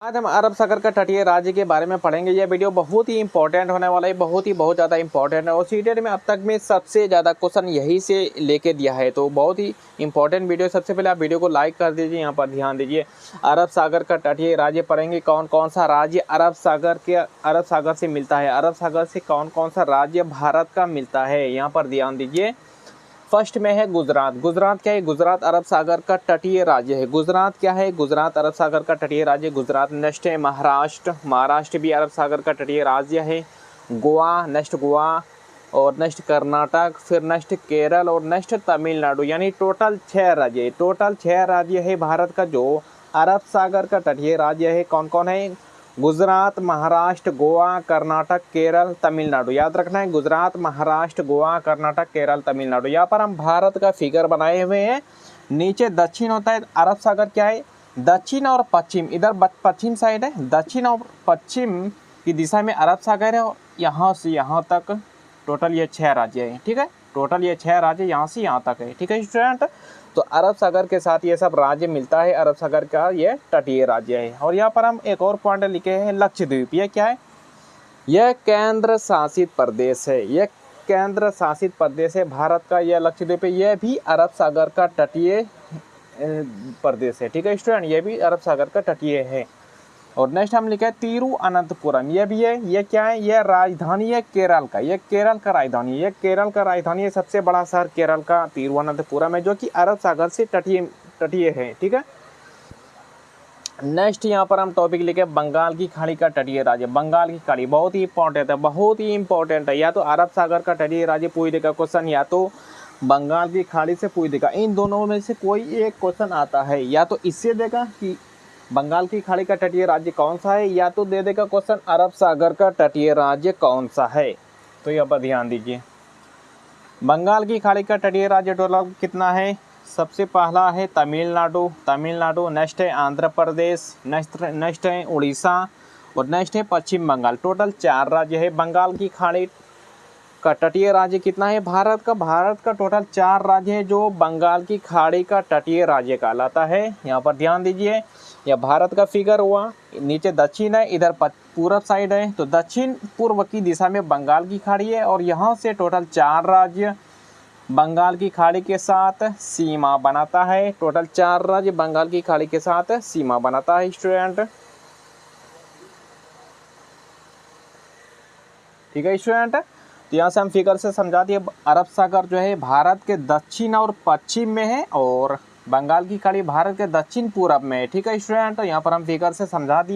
आज हम अरब सागर का तटीय राज्य के बारे में पढ़ेंगे। यह वीडियो बहुत ही इंपॉर्टेंट होने वाला है, बहुत ज़्यादा इंपॉर्टेंट है और सीटेट में अब तक में सबसे ज़्यादा क्वेश्चन यही से लेके दिया है, तो बहुत ही इंपॉर्टेंट वीडियो। सबसे पहले आप वीडियो को लाइक कर दीजिए, यहाँ पर ध्यान दीजिए। अरब सागर का तटीय राज्य पढ़ेंगे, कौन कौन सा राज्य अरब सागर से मिलता है, अरब सागर से कौन कौन सा राज्य भारत का मिलता है, यहाँ पर ध्यान दीजिए। फर्स्ट में है गुजरात। गुजरात क्या है? गुजरात अरब सागर का तटीय राज्य है। गुजरात क्या है? गुजरात अरब सागर का तटीय राज्य गुजरात। नेक्स्ट है महाराष्ट्र। महाराष्ट्र भी अरब सागर का तटीय राज्य है। गोवा, नेक्स्ट गोवा और नेक्स्ट कर्नाटक, फिर नेक्स्ट केरल और नेक्स्ट तमिलनाडु, यानी टोटल 6 राज्य। टोटल 6 राज्य है भारत का जो अरब सागर का तटीय राज्य है। कौन कौन है? गुजरात, महाराष्ट्र, गोवा, कर्नाटक, केरल, तमिलनाडु। याद रखना है, गुजरात, महाराष्ट्र, गोवा, कर्नाटक, केरल, तमिलनाडु। यहाँ पर हम भारत का फिगर बनाए हुए हैं। नीचे दक्षिण होता है। अरब सागर क्या है? दक्षिण और पश्चिम, इधर पश्चिम साइड है, दक्षिण और पश्चिम की दिशा में अरब सागर है और यहाँ से यहाँ तक टोटल ये 6 राज्य है। ठीक है, टोटल ये 6 राज्य यहाँ से यहाँ तक है। ठीक है स्टूडेंट, तो अरब सागर के साथ ये सब राज्य मिलता है। अरब सागर का ये तटीय राज्य है। और यहाँ पर हम एक और पॉइंट लिखे हैं, लक्षद्वीप। ये क्या है? यह केंद्र शासित प्रदेश है। यह केंद्र शासित प्रदेश है भारत का, यह लक्षद्वीप है। यह भी अरब सागर का तटीय प्रदेश है। ठीक है स्टूडेंट, ये भी अरब सागर का तटीय है। और नेक्स्ट हम लिखा है तिरुअनंतपुरम। ये भी है। ये क्या है? यह राजधानी है केरल का। यह केरल का राजधानी है। यह केरल का राजधानी है। सबसे बड़ा शहर केरल का तिरुअनंतपुरम है, जो कि अरब सागर से तटीय है। ठीक है, नेक्स्ट यहाँ पर हम टॉपिक लिखे बंगाल की खाड़ी का तटीय राज्य। बंगाल की खाड़ी बहुत ही इंपॉर्टेंट है, बहुत ही इंपॉर्टेंट है। या तो अरब सागर का तटीय राज्य पूछ देगा क्वेश्चन, या तो बंगाल की खाड़ी से पूछ देगा। इन दोनों में से कोई एक क्वेश्चन आता है। या तो इससे देगा कि बंगाल की खाड़ी का तटीय राज्य कौन सा है, या तो दे देगा क्वेश्चन अरब सागर का तटीय राज्य कौन सा है। तो यहाँ पर ध्यान दीजिए, बंगाल की खाड़ी का तटीय राज्य टोटल कितना है? सबसे पहला है तमिलनाडु, नेक्स्ट है आंध्र प्रदेश, नेक्स्ट है उड़ीसा और नेक्स्ट है पश्चिम बंगाल। टोटल 4 राज्य है। बंगाल की खाड़ी का तटीय राज्य कितना है भारत का टोटल 4 राज्य है जो बंगाल की खाड़ी का तटीय राज्य कहलाता है। यहाँ पर ध्यान दीजिए, यह भारत का फिगर हुआ। नीचे दक्षिण है, इधर पूर्व साइड है, तो दक्षिण पूर्व की दिशा में बंगाल की खाड़ी है और यहाँ से टोटल 4 राज्य बंगाल की खाड़ी के साथ सीमा बनाता है। टोटल 4 राज्य बंगाल की खाड़ी के साथ सीमा बनाता है स्टूडेंट। ठीक है स्टूडेंट, तो यहाँ से हम फिगर से समझा दिए। अरब सागर जो है भारत के दक्षिण और पश्चिम में है और बंगाल की खाड़ी भारत के दक्षिण पूर्व में है। ठीक है स्टूडेंट, तो यहाँ पर हम फिगर से समझा दिए।